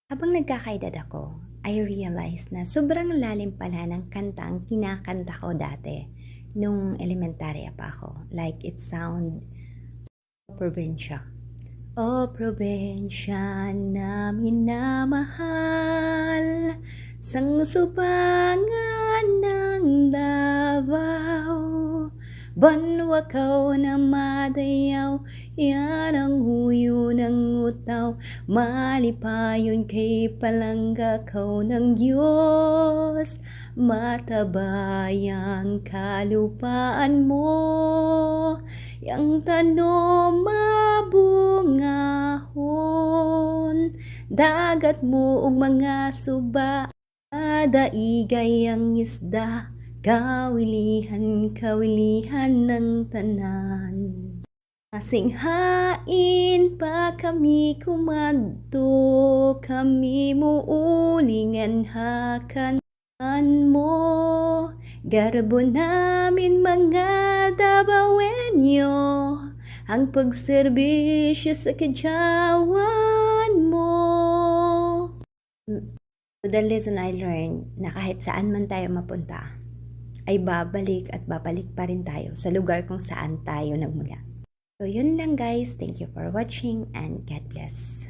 Habang nagkakaedad ako, I realized na sobrang lalim pala ng kanta ang kinakanta ko dati nung elementarya pa ako. Like it sound probinsya. O probinsya namin na mahal, sangsubangan ng Davao, banwakaw na madayaw, yan ang huyo ng utaw, malipayon kay palangga kaw ng Diyos, matabayang kalupaan mo, yang tanom mabungahon, dagat mo ug mga suba, daigay ang isda, kawilihan ng tanan. Masinghain pa kami kumadto, kami muulingan hakan mo, garbo namin mga Dabawenyo, ang pagserbisyo sa kadyawan mo. The lesson I learned na kahit saan man tayo mapunta, ay babalik at babalik pa rin tayo sa lugar kung saan tayo nagmula. So yun lang guys, thank you for watching and God bless.